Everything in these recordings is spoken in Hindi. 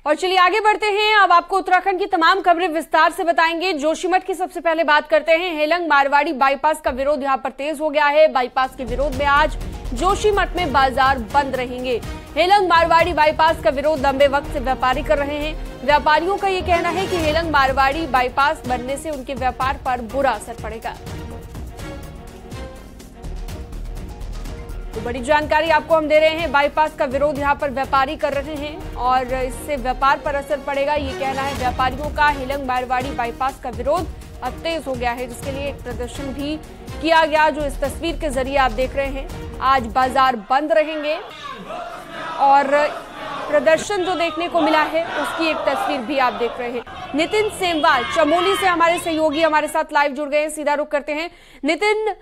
और चलिए आगे बढ़ते हैं। अब आपको उत्तराखंड की तमाम खबरें विस्तार से बताएंगे। जोशीमठ की सबसे पहले बात करते हैं। हेलंग मारवाड़ी बाईपास का विरोध यहां पर तेज हो गया है। बाईपास के विरोध में आज जोशीमठ में बाजार बंद रहेंगे। हेलंग मारवाड़ी बाईपास का विरोध लंबे वक्त से व्यापारी कर रहे हैं। व्यापारियों का ये कहना है कि हेलंग मारवाड़ी बाईपास बनने से उनके व्यापार पर बुरा असर पड़ेगा। तो बड़ी जानकारी आपको हम दे रहे हैं। बाईपास का विरोध यहां पर व्यापारी कर रहे हैं और इससे व्यापार पर असर पड़ेगा, ये कहना है व्यापारियों का। हेलंग मारवाड़ी बाईपास का विरोध अब तेज हो गया है, जिसके लिए एक प्रदर्शन भी किया गया, जो इस तस्वीर के जरिए आप देख रहे हैं। आज बाजार बंद रहेंगे और प्रदर्शन जो देखने को मिला है उसकी एक तस्वीर भी आप देख रहे हैं। नितिन सेमवाल चमोली से हमारे सहयोगी हमारे साथ लाइव जुड़ गए हैं। सीधा रुख करते हैं। नितिन,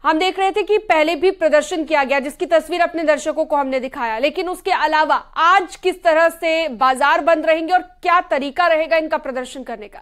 हम देख रहे थे कि पहले भी प्रदर्शन किया गया, जिसकी तस्वीर अपने दर्शकों को हमने दिखाया, लेकिन उसके अलावा आज किस तरह से बाजार बंद रहेंगे और क्या तरीका रहेगा इनका प्रदर्शन करने का?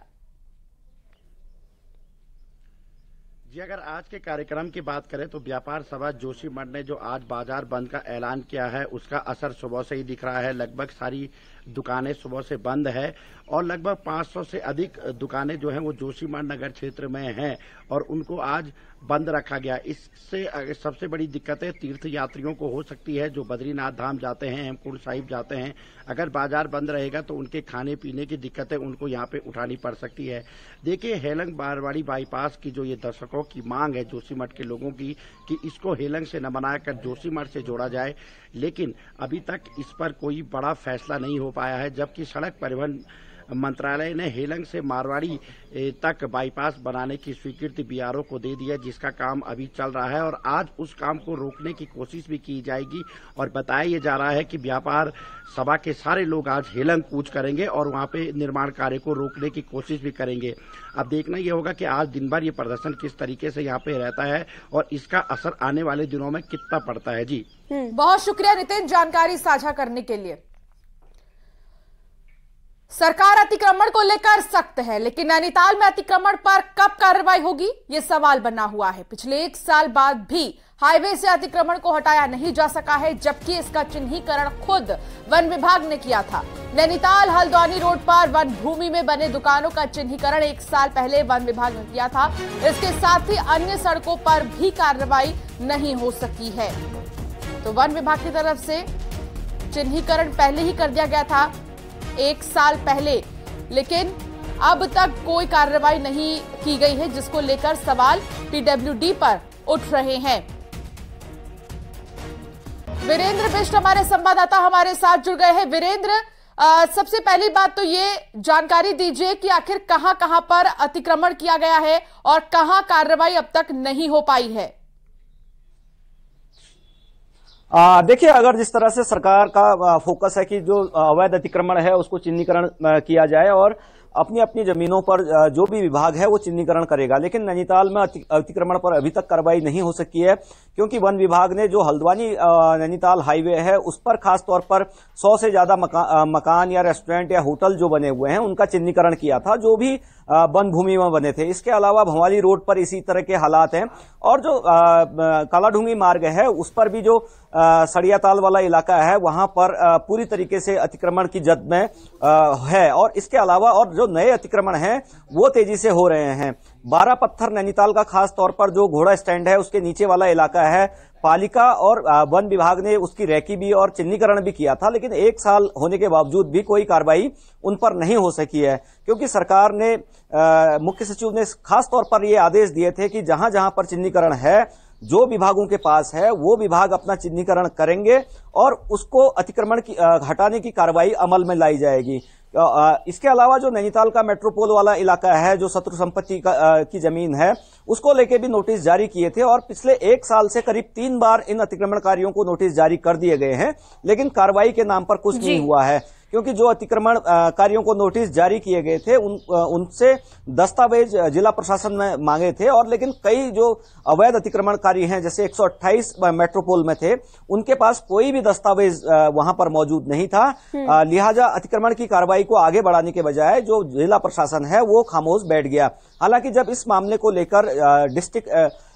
जी, अगर आज के कार्यक्रम की बात करें तो व्यापार सभा जोशीमठ ने जो आज बाजार बंद का ऐलान किया है उसका असर सुबह से ही दिख रहा है। लगभग सारी दुकानें सुबह से बंद है और लगभग 500 से अधिक दुकानें जो हैं वो जोशीमठ नगर क्षेत्र में हैं और उनको आज बंद रखा गया। इससे सबसे बड़ी दिक्कतें तीर्थ यात्रियों को हो सकती है जो बद्रीनाथ धाम जाते हैं, हेमकुंड साहिब जाते हैं। अगर बाजार बंद रहेगा तो उनके खाने पीने की दिक्कतें उनको यहाँ पे उठानी पड़ सकती है। देखिए, हेलंग मारवाड़ी बाईपास की जो ये दर्शकों की मांग है जोशीमठ के लोगों की कि इसको हेलंग से न बनाकर जोशीमठ से जोड़ा जाए, लेकिन अभी तक इस पर कोई बड़ा फैसला नहीं हो पाया है। जबकि सड़क परिवहन मंत्रालय ने हेलंग से मारवाड़ी तक बाईपास बनाने की स्वीकृति बीआरओ को दे दी है, जिसका काम अभी चल रहा है और आज उस काम को रोकने की कोशिश भी की जाएगी। और बताया जा रहा है कि व्यापार सभा के सारे लोग आज हेलंग कूच करेंगे और वहां पे निर्माण कार्य को रोकने की कोशिश भी करेंगे। अब देखना यह होगा कि आज दिन भर ये प्रदर्शन किस तरीके से यहाँ पे रहता है और इसका असर आने वाले दिनों में कितना पड़ता है। जी, बहुत शुक्रिया नितिन जानकारी साझा करने के लिए। सरकार अतिक्रमण को लेकर सख्त है, लेकिन नैनीताल में अतिक्रमण पर कब कार्रवाई होगी, ये सवाल बना हुआ है। पिछले 1 साल बाद भी हाईवे से अतिक्रमण को हटाया नहीं जा सका है, जबकि इसका चिन्हीकरण खुद वन विभाग ने किया था। नैनीताल हल्द्वानी रोड पर वन भूमि में बने दुकानों का चिन्हीकरण 1 साल पहले वन विभाग ने किया था। इसके साथ ही अन्य सड़कों पर भी कार्रवाई नहीं हो सकी है। तो वन विभाग की तरफ से चिन्हीकरण पहले ही कर दिया गया था 1 साल पहले, लेकिन अब तक कोई कार्रवाई नहीं की गई है, जिसको लेकर सवाल पीडब्ल्यूडी पर उठ रहे हैं। वीरेंद्र बिष्ट हमारे संवाददाता हमारे साथ जुड़ गए हैं। वीरेंद्र, सबसे पहली बात तो ये जानकारी दीजिए कि आखिर कहां कहां पर अतिक्रमण किया गया है और कहां कार्रवाई अब तक नहीं हो पाई है। देखिए, अगर जिस तरह से सरकार का फोकस है कि जो अवैध अतिक्रमण है उसको चिन्हीकरण किया जाए और अपनी अपनी जमीनों पर जो भी विभाग है वो चिन्हीकरण करेगा, लेकिन नैनीताल में अतिक्रमण पर अभी तक कार्रवाई नहीं हो सकी है, क्योंकि वन विभाग ने जो हल्द्वानी नैनीताल हाईवे है उस पर खास तौर पर 100 से ज्यादा मकान या रेस्टोरेंट या होटल जो बने हुए हैं उनका चिन्हीकरण किया था, जो भी वन भूमि में बने थे। इसके अलावा भंवाली रोड पर इसी तरह के हालात हैं और जो कालाढूंगी मार्ग है उस पर भी जो सड़ियाताल वाला इलाका है वहां पर पूरी तरीके से अतिक्रमण की जद में है। और इसके अलावा और जो नए अतिक्रमण हैं वो तेजी से हो रहे हैं। 12 पत्थर नैनीताल का खास तौर पर जो घोड़ा स्टैंड है उसके नीचे वाला इलाका है, पालिका और वन विभाग ने उसकी रैकी भी और चिन्हीकरण भी किया था, लेकिन 1 साल होने के बावजूद भी कोई कार्रवाई उन पर नहीं हो सकी है, क्योंकि सरकार ने मुख्य सचिव ने खास तौर पर ये आदेश दिए थे कि जहां जहां पर चिन्हीकरण है जो विभागों के पास है वो विभाग अपना चिन्हीकरण करेंगे और उसको अतिक्रमण की हटाने की कार्रवाई अमल में लाई जाएगी। इसके अलावा जो नैनीताल का मेट्रोपोल वाला इलाका है, जो शत्रु संपत्ति की जमीन है, उसको लेके भी नोटिस जारी किए थे और पिछले 1 साल से करीब 3 बार इन अतिक्रमणकारियों को नोटिस जारी कर दिए गए हैं, लेकिन कार्रवाई के नाम पर कुछ नहीं हुआ है, क्योंकि जो अतिक्रमण कारियों को नोटिस जारी किए गए थे उनसे दस्तावेज जिला प्रशासन ने मांगे थे, और लेकिन कई जो अवैध अतिक्रमणकारी हैं जैसे 128 मेट्रोपोल में थे उनके पास कोई भी दस्तावेज वहां पर मौजूद नहीं था। लिहाजा अतिक्रमण की कार्रवाई को आगे बढ़ाने के बजाय जो जिला प्रशासन है वो खामोश बैठ गया। हालांकि जब इस मामले को लेकर डिस्ट्रिक्ट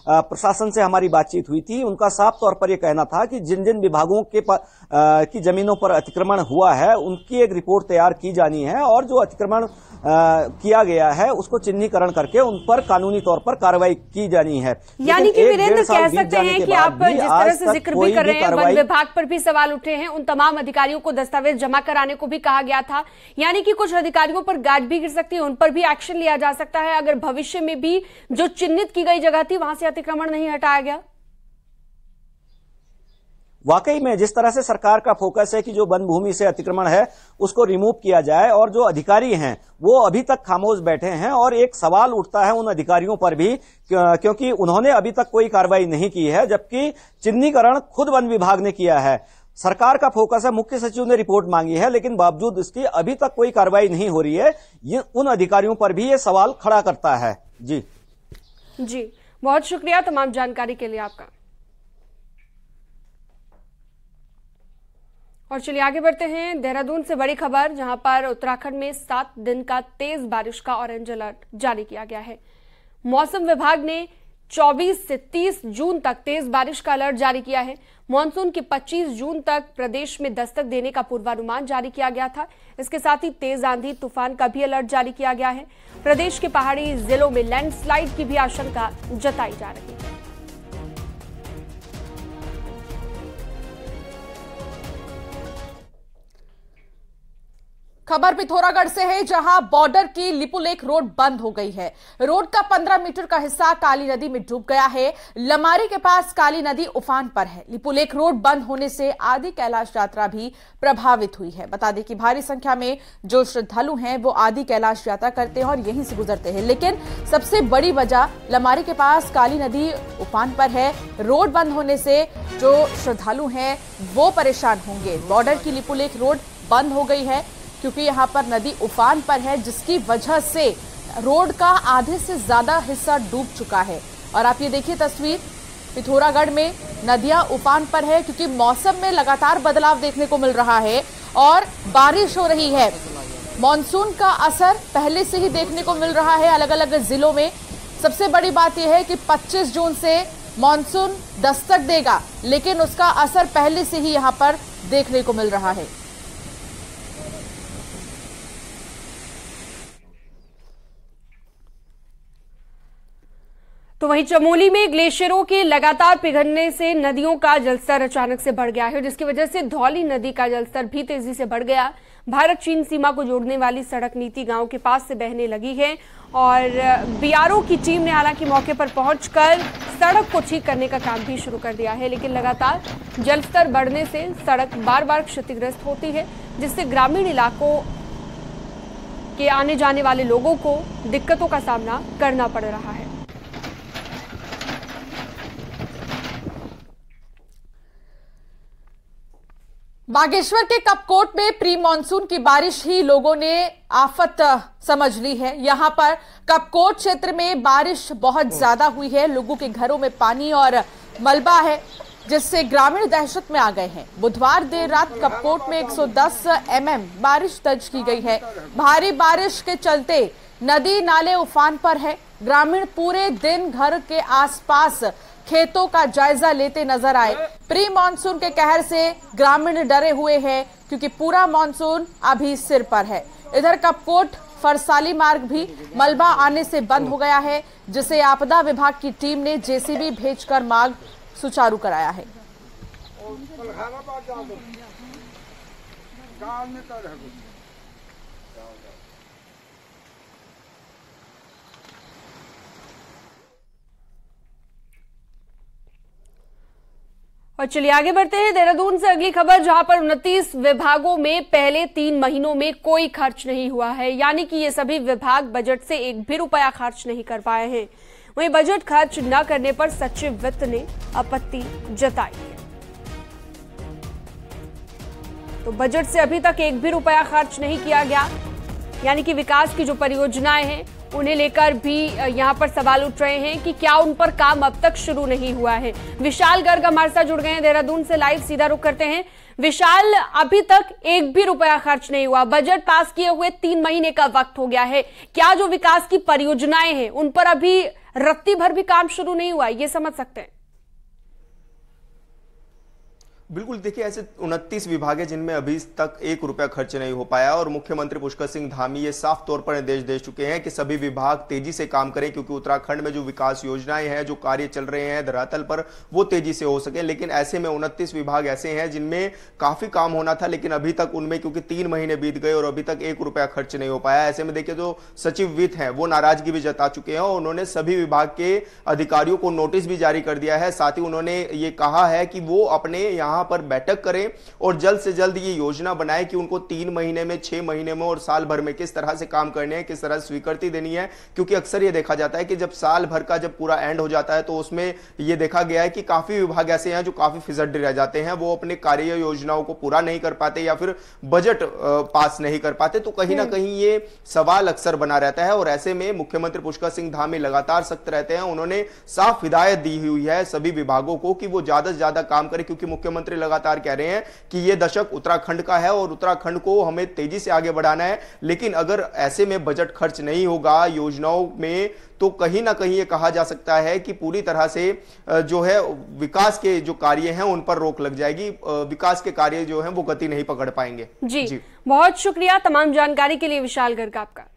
प्रशासन से हमारी बातचीत हुई थी, उनका साफ तौर पर यह कहना था कि जिन जिन विभागों के की जमीनों पर अतिक्रमण हुआ है उनकी एक रिपोर्ट तैयार की जानी है और जो अतिक्रमण किया गया है उसको चिन्हीकरण करके उन पर कानूनी तौर पर कार्रवाई की जानी है। यानी कि वीरेंद्र कह सकते हैं कि आप जिस तरह से जिक्र भी कर रहे हैं, वन विभाग पर भी सवाल उठे हैं, उन तमाम अधिकारियों को दस्तावेज जमा कराने को भी कहा गया था, यानी कि कुछ अधिकारियों पर गाज भी गिर सकती है, उन पर भी एक्शन लिया जा सकता है अगर भविष्य में भी जो चिन्हित की गई जगह थी वहां से अतिक्रमण नहीं हटाया गया। वाकई में जिस तरह से सरकार का फोकस है कि जो वन भूमि से अतिक्रमण है उसको रिमूव किया जाए और जो अधिकारी हैं वो अभी तक खामोश बैठे हैं, और एक सवाल उठता है उन अधिकारियों पर भी क्योंकि उन्होंने अभी तक कोई कार्रवाई नहीं की है, जबकि चिन्हीकरण खुद वन विभाग ने किया है। सरकार का फोकस है, मुख्य सचिव ने रिपोर्ट मांगी है, लेकिन बावजूद इसकी अभी तक कोई कार्रवाई नहीं हो रही है। ये उन अधिकारियों पर भी ये सवाल खड़ा करता है। जी बहुत शुक्रिया तमाम जानकारी के लिए आपका। और चलिए आगे बढ़ते हैं। देहरादून से बड़ी खबर, जहां पर उत्तराखंड में 7 दिन का तेज बारिश का ऑरेंज अलर्ट जारी किया गया है। मौसम विभाग ने 24 से 30 जून तक तेज बारिश का अलर्ट जारी किया है। मानसून की 25 जून तक प्रदेश में दस्तक देने का पूर्वानुमान जारी किया गया था। इसके साथ ही तेज आंधी तूफान का भी अलर्ट जारी किया गया है। प्रदेश के पहाड़ी जिलों में लैंडस्लाइड की भी आशंका जताई जा रही है। खबर पिथौरागढ़ से है, जहां बॉर्डर की लिपुलेख रोड बंद हो गई है। रोड का 15 मीटर का हिस्सा काली नदी में डूब गया है। लमारी के पास काली नदी उफान पर है। लिपुलेख रोड बंद होने से आदि कैलाश यात्रा भी प्रभावित हुई है। बता दें कि भारी संख्या में जो श्रद्धालु हैं वो आदि कैलाश यात्रा करते हैं और यहीं से गुजरते हैं, लेकिन सबसे बड़ी वजह लमारी के पास काली नदी उफान पर है। रोड बंद होने से जो श्रद्धालु हैं वो परेशान होंगे। बॉर्डर की लिपुलेख रोड बंद हो गई है क्योंकि यहां पर नदी उफान पर है, जिसकी वजह से रोड का आधे से ज्यादा हिस्सा डूब चुका है। और आप ये देखिए तस्वीर, पिथौरागढ़ में नदियां उफान पर है क्योंकि मौसम में लगातार बदलाव देखने को मिल रहा है और बारिश हो रही है। मॉनसून का असर पहले से ही देखने को मिल रहा है अलग अलग जिलों में। सबसे बड़ी बात यह है कि 25 जून से मॉनसून दस्तक देगा, लेकिन उसका असर पहले से ही यहां पर देखने को मिल रहा है। तो वहीं चमोली में ग्लेशियरों के लगातार पिघलने से नदियों का जलस्तर अचानक से बढ़ गया है, जिसकी वजह से धौली नदी का जलस्तर भी तेजी से बढ़ गया। भारत चीन सीमा को जोड़ने वाली सड़क नीति गांव के पास से बहने लगी है और बीआरओ की टीम ने हालांकि मौके पर पहुंचकर सड़क को ठीक करने का काम भी शुरू कर दिया है, लेकिन लगातार जलस्तर बढ़ने से सड़क बार बार क्षतिग्रस्त होती है, जिससे ग्रामीण इलाकों के आने जाने वाले लोगों को दिक्कतों का सामना करना पड़ रहा है। बागेश्वर के कपकोट में प्री मानसून की बारिश ही लोगों ने आफत समझ ली है। यहां पर कपकोट क्षेत्र में बारिश बहुत ज्यादा हुई है। लोगों के घरों में पानी और मलबा है, जिससे ग्रामीण दहशत में आ गए हैं। बुधवार देर रात कपकोट में 110 mm बारिश दर्ज की गई है। भारी बारिश के चलते नदी नाले उफान पर है। ग्रामीण पूरे दिन घर के आसपास खेतों का जायजा लेते नजर आए। प्री मानसून के कहर से ग्रामीण डरे हुए हैं क्योंकि पूरा मानसून अभी सिर पर है। इधर कपकोट फरसाली मार्ग भी मलबा आने से बंद हो गया है, जिसे आपदा विभाग की टीम ने जेसीबी भेजकर मार्ग सुचारू कराया है। और चलिए आगे बढ़ते हैं। देहरादून से अगली खबर, जहां पर 29 विभागों में पहले 3 महीनों में कोई खर्च नहीं हुआ है, यानी कि ये सभी विभाग बजट से एक भी रुपया खर्च नहीं कर पाए हैं। वहीं बजट खर्च न करने पर सचिव वित्त ने आपत्ति जताई है। तो बजट से अभी तक एक भी रुपया खर्च नहीं किया गया, यानी कि विकास की जो परियोजनाएं हैं उन्हें लेकर भी यहां पर सवाल उठ रहे हैं कि क्या उन पर काम अब तक शुरू नहीं हुआ है। विशाल गर्ग हमारे साथ जुड़ गए हैं देहरादून से, लाइव सीधा रुख करते हैं। विशाल, अभी तक एक भी रुपया खर्च नहीं हुआ, बजट पास किए हुए 3 महीने का वक्त हो गया है। क्या जो विकास की परियोजनाएं हैं उन पर अभी रत्ती भर भी काम शुरू नहीं हुआ, ये समझ सकते हैं। बिल्कुल, देखिए ऐसे 29 विभाग है जिनमें अभी तक 1 रुपया खर्च नहीं हो पाया और मुख्यमंत्री पुष्कर सिंह धामी ये साफ तौर पर निर्देश दे चुके हैं कि सभी विभाग तेजी से काम करें, क्योंकि उत्तराखंड में जो विकास योजनाएं हैं, जो कार्य चल रहे हैं धरातल पर, वो तेजी से हो सके। लेकिन ऐसे में 29 विभाग ऐसे हैं जिनमें काफी काम होना था, लेकिन अभी तक उनमें क्योंकि 3 महीने बीत गए और अभी तक 1 रुपया खर्च नहीं हो पाया। ऐसे में देखिए जो सचिव वित्त हैं वो नाराजगी भी जता चुके हैं और उन्होंने सभी विभाग के अधिकारियों को नोटिस भी जारी कर दिया है। साथ ही उन्होंने ये कहा है कि वो अपने यहाँ पर बैठक करें और जल्द से जल्द ये योजना बनाए कि उनको 3 महीने में, 6 महीने में और साल भर में किस तरह से काम करने हैं, किस तरह से स्वीकृति देनी है। क्योंकि अक्सर ये देखा जाता है कि जब साल भर का जब पूरा एंड हो जाता है तो उसमें ये देखा गया है कि काफी विभाग ऐसे हैं जो काफी फिसड्डे रह जाते हैं, वो अपने कार्य योजनाओं को पूरा नहीं कर पाते या फिर बजट पास नहीं कर पाते। तो कहीं ना कहीं ये सवाल अक्सर बना रहता है और ऐसे में मुख्यमंत्री पुष्कर सिंह धामी लगातार सख्त रहते हैं। उन्होंने साफ हिदायत दी हुई है सभी विभागों को कि वो ज्यादा से ज्यादा काम करें, क्योंकि मुख्यमंत्री लगातार कह रहे हैं कि यह दशक उत्तराखंड का है और उत्तराखंड को हमें तेजी से आगे बढ़ाना है। लेकिन अगर ऐसे में बजट खर्च नहीं होगा योजनाओं में तो कहीं ना कहीं यह कहा जा सकता है कि पूरी तरह से जो है विकास के जो कार्य हैं उन पर रोक लग जाएगी, विकास के कार्य जो हैं वो गति नहीं पकड़ पाएंगे। जी। बहुत शुक्रिया तमाम जानकारी के लिए विशाल गर्ग आपका।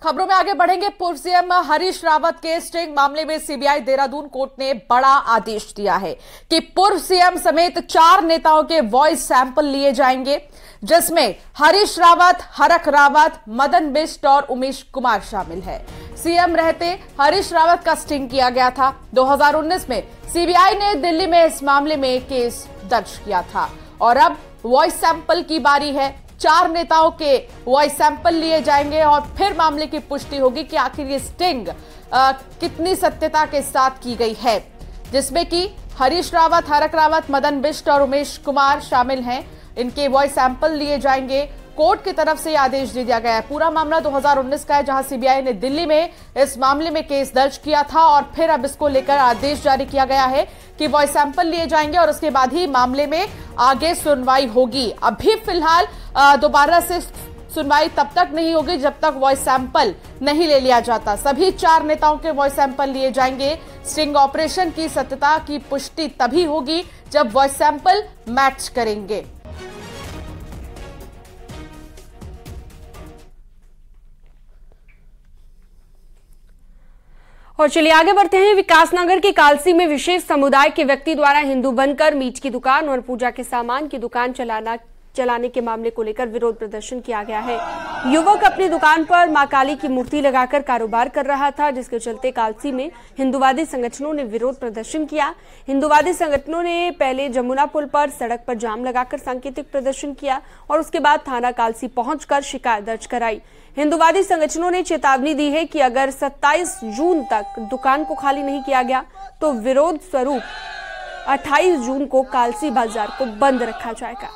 खबरों में आगे बढ़ेंगे। पूर्व सीएम हरीश रावत के स्टिंग मामले में सीबीआई देहरादून कोर्ट ने बड़ा आदेश दिया है कि पूर्व सीएम समेत 4 नेताओं के वॉइस सैंपल लिए जाएंगे, जिसमें हरीश रावत, हरक रावत, मदन बिष्ट और उमेश कुमार शामिल है। सीएम रहते हरीश रावत का स्टिंग किया गया था। 2019 में सीबीआई ने दिल्ली में इस मामले में केस दर्ज किया था और अब वॉइस सैंपल की बारी है। 4 नेताओं के वॉइस सैंपल लिए जाएंगे और फिर मामले की पुष्टि होगी कि आखिर ये स्टिंग कितनी सत्यता के साथ की गई है, जिसमें कि हरीश रावत, हरक रावत, मदन बिष्ट और उमेश कुमार शामिल हैं। इनके वॉइस सैंपल लिए जाएंगे। कोर्ट की तरफ से आदेश दे दिया गया है। पूरा मामला 2019 का है, जहां सीबीआई ने दिल्ली में इस मामले में केस दर्ज किया था और फिर अब इसको लेकर आदेश जारी किया गया है कि वॉइस सैंपल लिए जाएंगे और उसके बाद ही मामले में आगे सुनवाई होगी। अभी फिलहाल दोबारा से सुनवाई तब तक नहीं होगी जब तक वॉइस सैंपल नहीं ले लिया जाता। सभी 4 नेताओं के वॉइस सैंपल लिए जाएंगे। स्टिंग ऑपरेशन की सत्यता की पुष्टि तभी होगी जब वॉइस सैंपल मैच करेंगे। और चलिए आगे बढ़ते हैं। विकासनगर के कालसी में विशेष समुदाय के व्यक्ति द्वारा हिंदू बनकर मीट की दुकान और पूजा के सामान की दुकान चलाने के मामले को लेकर विरोध प्रदर्शन किया गया है। युवक अपनी दुकान पर मां काली की मूर्ति लगाकर कारोबार कर रहा था, जिसके चलते कालसी में हिंदूवादी संगठनों ने विरोध प्रदर्शन किया। हिंदूवादी संगठनों ने पहले जमुना पुल पर सड़क पर जाम लगाकर सांकेतिक प्रदर्शन किया और उसके बाद थाना कालसी पहुंचकर शिकायत दर्ज कराई। हिंदूवादी संगठनों ने चेतावनी दी है कि अगर 27 जून तक दुकान को खाली नहीं किया गया तो विरोध स्वरूप 28 जून को कालसी बाजार को बंद रखा जाएगा।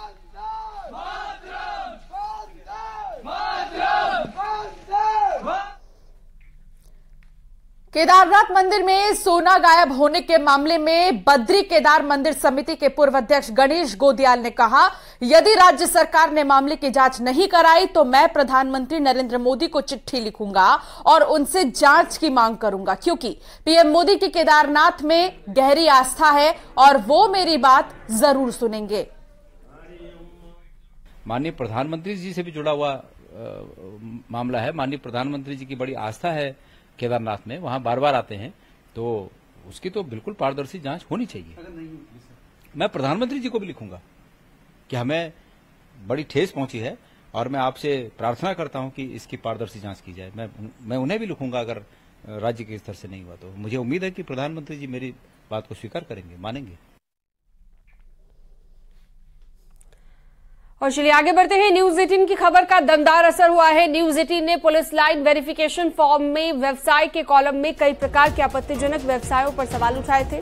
केदारनाथ मंदिर में सोना गायब होने के मामले में बद्री केदार मंदिर समिति के पूर्व अध्यक्ष गणेश गोदियाल ने कहा, यदि राज्य सरकार ने मामले की जांच नहीं कराई तो मैं प्रधानमंत्री नरेंद्र मोदी को चिट्ठी लिखूंगा और उनसे जांच की मांग करूंगा, क्योंकि पीएम मोदी की केदारनाथ में गहरी आस्था है और वो मेरी बात जरूर सुनेंगे। माननीय प्रधानमंत्री जी से भी जुड़ा हुआ मामला है। माननीय प्रधानमंत्री जी की बड़ी आस्था है केदारनाथ में, वहां बार बार आते हैं, तो उसकी तो बिल्कुल पारदर्शी जांच होनी चाहिए। मैं प्रधानमंत्री जी को भी लिखूंगा कि हमें बड़ी ठेस पहुंची है और मैं आपसे प्रार्थना करता हूं कि इसकी पारदर्शी जांच की जाए। मैं उन्हें भी लिखूंगा अगर राज्य के स्तर से नहीं हुआ तो। मुझे उम्मीद है कि प्रधानमंत्री जी मेरी बात को स्वीकार करेंगे, मानेंगे। और चलिए आगे बढ़ते हैं। न्यूज 18 की खबर का दमदार असर हुआ है। न्यूज 18 ने पुलिस लाइन वेरिफिकेशन फॉर्म में व्यवसाय के कॉलम में कई प्रकार के आपत्तिजनक व्यवसायों पर सवाल उठाए थे,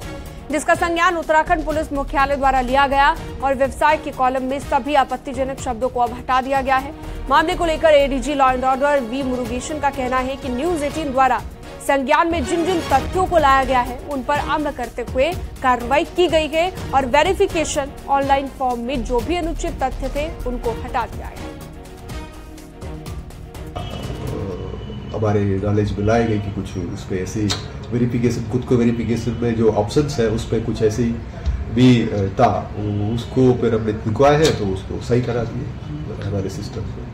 जिसका संज्ञान उत्तराखंड पुलिस मुख्यालय द्वारा लिया गया और व्यवसाय के कॉलम में सभी आपत्तिजनक शब्दों को अब हटा दिया गया है। मामले को लेकर ADG law and order V Murugesan का कहना है कि न्यूज 18 द्वारा संज्ञान में जिन जिन तथ्यों को लाया गया है उन पर अमल करते हुए कार्रवाई की गई है और वेरिफिकेशन ऑनलाइन फॉर्म में जो भी अनुचित तथ्य थे उनको हटा दिया है। हमारे नॉलेज में लाए गए कि कुछ उस पर ऐसे वेरिफिकेशन, खुद को वेरिफिकेशन में जो ऑप्शंस है उस पर कुछ ऐसे ही भी था, उसको फिर हमने दिखवाया है तो उसको सही करा दिए हमारे सिस्टम को।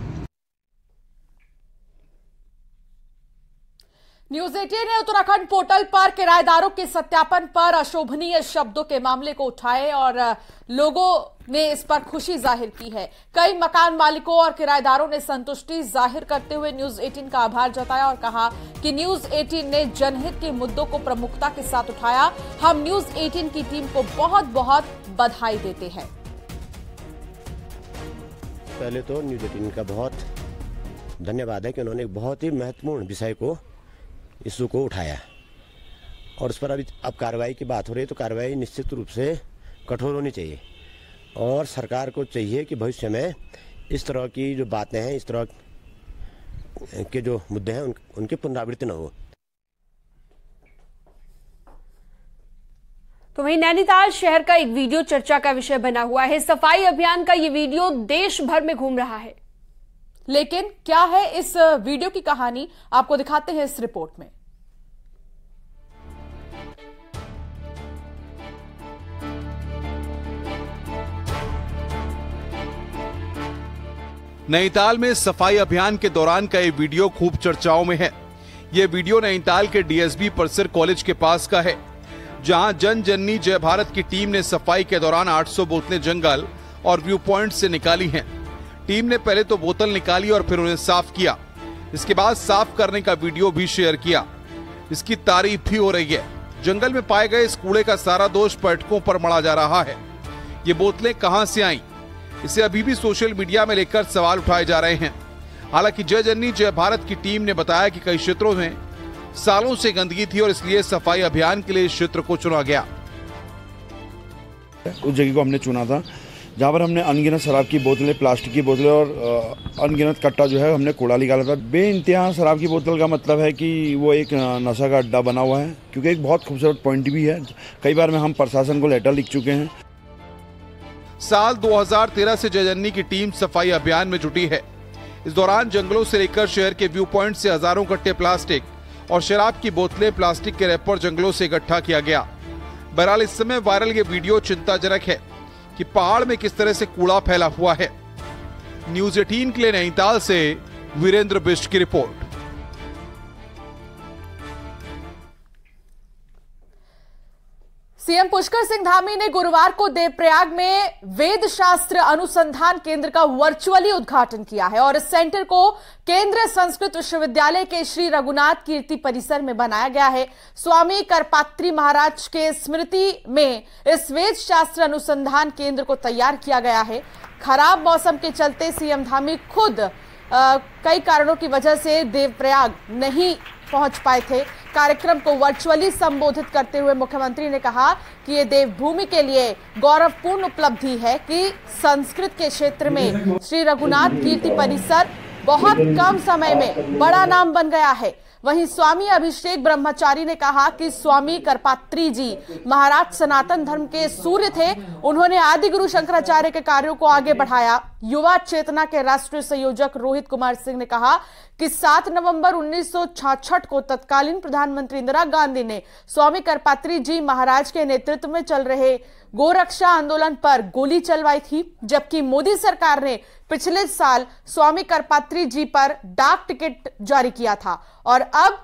न्यूज 18 ने उत्तराखंड पोर्टल पर किराएदारों के सत्यापन पर अशोभनीय शब्दों के मामले को उठाए और लोगों ने इस पर खुशी जाहिर की है। कई मकान मालिकों और किराएदारों ने संतुष्टि जाहिर करते हुए न्यूज 18 का आभार जताया और कहा कि न्यूज 18 ने जनहित के मुद्दों को प्रमुखता के साथ उठाया। हम न्यूज 18 की टीम को बहुत बहुत बधाई देते हैं। पहले तो न्यूज 18 का बहुत धन्यवाद है कि उन्होंने एक बहुत ही महत्वपूर्ण विषय को, इशू को उठाया और उस पर अभी अब कार्रवाई की बात हो रही है तो कार्रवाई निश्चित रूप से कठोर होनी चाहिए और सरकार को चाहिए कि भविष्य में इस तरह की जो बातें हैं, इस तरह के जो मुद्दे हैं उनकी पुनरावृत्ति न हो। तो वहीं नैनीताल शहर का एक वीडियो चर्चा का विषय बना हुआ है। सफाई अभियान का ये वीडियो देश भर में घूम रहा है, लेकिन क्या है इस वीडियो की कहानी, आपको दिखाते हैं इस रिपोर्ट में। नैनीताल में सफाई अभियान के दौरान का ये वीडियो खूब चर्चाओं में है। ये वीडियो नैनीताल के डीएसबी परिसर कॉलेज के पास का है, जहां जन जननी जय भारत की टीम ने सफाई के दौरान 800 बोतलें जंगल और व्यू पॉइंट से निकाली हैं। टीम ने पहले तो बोतल निकाली और फिर उन्हें साफ किया। इसके बाद साफ करने का वीडियो भी शेयर किया। इसकी तारीफ भी हो रही है। जंगल में पाए गए इस कूड़े का सारा दोष पर्यटकों पर मढ़ा जा रहा है। ये बोतलें कहां से आईं? इसे अभी भी सोशल मीडिया में लेकर सवाल उठाए जा रहे हैं। हालांकि जय जननी जय भारत की टीम ने बताया कि कई क्षेत्रों में सालों से गंदगी थी और इसलिए सफाई अभियान के लिए इस क्षेत्र को चुना गया। उस जगह को हमने चुना था जहाँ पर हमने अनगिनत शराब की बोतलें, प्लास्टिक की बोतलें और अनगिनत कट्टा जो है हमने कूड़ा निकाला था। बेइंतहा शराब की बोतल का मतलब है कि वो एक नशा का अड्डा बना हुआ है, क्योंकि एक बहुत खूबसूरत पॉइंट भी है। कई बार में हम प्रशासन को लेटर लिख चुके हैं। साल 2013 से जय जननी की टीम सफाई अभियान में जुटी है। इस दौरान जंगलों से लेकर शहर के व्यू पॉइंट से हजारों कट्टे प्लास्टिक और शराब की बोतलें प्लास्टिक के रैपर जंगलों से इकट्ठा किया गया। बहरहाल इस समय वायरल ये वीडियो चिंताजनक है कि पहाड़ में किस तरह से कूड़ा फैला हुआ है। न्यूज 18 के लिए नैनीताल से वीरेंद्र बिष्ट की रिपोर्ट। सीएम पुष्कर सिंह धामी ने गुरुवार को देवप्रयाग में वेद शास्त्र अनुसंधान केंद्र का वर्चुअली उद्घाटन किया है और इस सेंटर को केंद्रीय संस्कृत विश्वविद्यालय के श्री रघुनाथ कीर्ति परिसर में बनाया गया है। स्वामी करपात्री महाराज के स्मृति में इस वेद शास्त्र अनुसंधान केंद्र को तैयार किया गया है। खराब मौसम के चलते सीएम धामी खुद कई कारणों की वजह से देवप्रयाग नहीं पहुंच पाए थे। कार्यक्रम को वर्चुअली संबोधित करते हुए मुख्यमंत्री ने कहा कि ये देवभूमि के लिए गौरवपूर्ण उपलब्धि है कि संस्कृत के क्षेत्र में श्री रघुनाथ कीर्ति परिसर बहुत कम समय में बड़ा नाम बन गया है। वहीं स्वामी अभिषेक ब्रह्मचारी ने कहा कि स्वामी करपात्री जी महाराज सनातन धर्म के सूर्य थे। उन्होंने आदि गुरु शंकराचार्य के कार्यों को आगे बढ़ाया। युवा चेतना के राष्ट्रीय संयोजक रोहित कुमार सिंह ने कहा कि 7 नवंबर 1966 को तत्कालीन प्रधानमंत्री इंदिरा गांधी ने स्वामी करपात्री जी महाराज के नेतृत्व में चल रहे गोरक्षा आंदोलन पर गोली चलवाई थी, जबकि मोदी सरकार ने पिछले साल स्वामी करपात्री जी पर डाक टिकट जारी किया था। और अब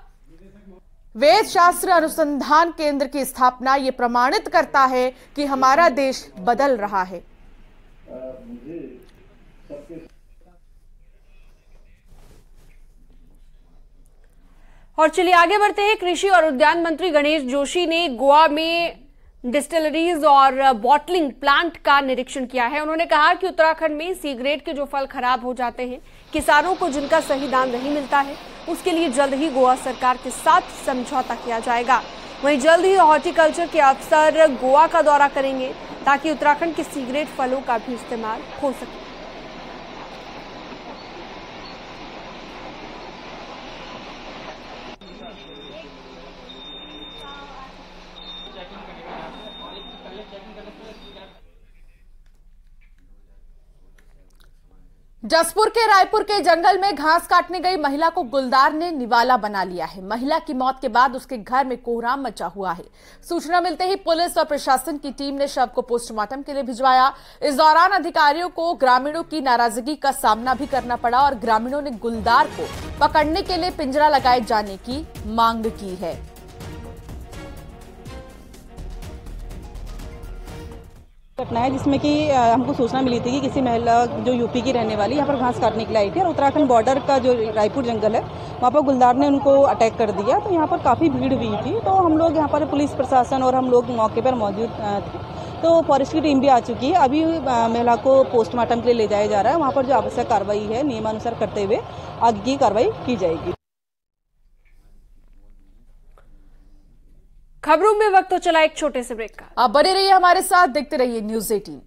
वेद शास्त्र अनुसंधान केंद्र की स्थापना ये प्रमाणित करता है कि हमारा देश बदल रहा है। और चलिए आगे बढ़ते हैं। कृषि और उद्यान मंत्री गणेश जोशी ने गोवा में डिस्टिलरीज और बॉटलिंग प्लांट का निरीक्षण किया है। उन्होंने कहा कि उत्तराखंड में सिगरेट के जो फल खराब हो जाते हैं, किसानों को जिनका सही दाम नहीं मिलता है, उसके लिए जल्द ही गोवा सरकार के साथ समझौता किया जाएगा। वहीं जल्द ही हॉर्टिकल्चर के अफसर गोवा का दौरा करेंगे ताकि उत्तराखंड के सिगरेट फलों का भी इस्तेमाल हो सके। जसपुर के रायपुर के जंगल में घास काटने गई महिला को गुलदार ने निवाला बना लिया है। महिला की मौत के बाद उसके घर में कोहराम मचा हुआ है। सूचना मिलते ही पुलिस और प्रशासन की टीम ने शव को पोस्टमार्टम के लिए भिजवाया। इस दौरान अधिकारियों को ग्रामीणों की नाराजगी का सामना भी करना पड़ा और ग्रामीणों ने गुलदार को पकड़ने के लिए पिंजरा लगाए जाने की मांग की है। घटना है जिसमें कि हमको सूचना मिली थी कि किसी महिला जो यूपी की रहने वाली यहाँ पर घास काटने के लिए आई थी और उत्तराखंड बॉर्डर का जो रायपुर जंगल है वहाँ पर गुलदार ने उनको अटैक कर दिया। तो यहाँ पर काफ़ी भीड़ हुई थी। तो हम लोग यहाँ पर पुलिस प्रशासन और हम लोग मौके पर मौजूद थे। तो फॉरेस्ट की टीम भी आ चुकी है। अभी महिला को पोस्टमार्टम के लिए ले जाया जा रहा है। वहाँ पर जो आवश्यक कार्रवाई है नियमानुसार करते हुए आगे की कार्रवाई की जाएगी। खबरों में वक्त तो चला एक छोटे से ब्रेक का। आप बने रहिए हमारे साथ, देखते रहिए न्यूज़ 18।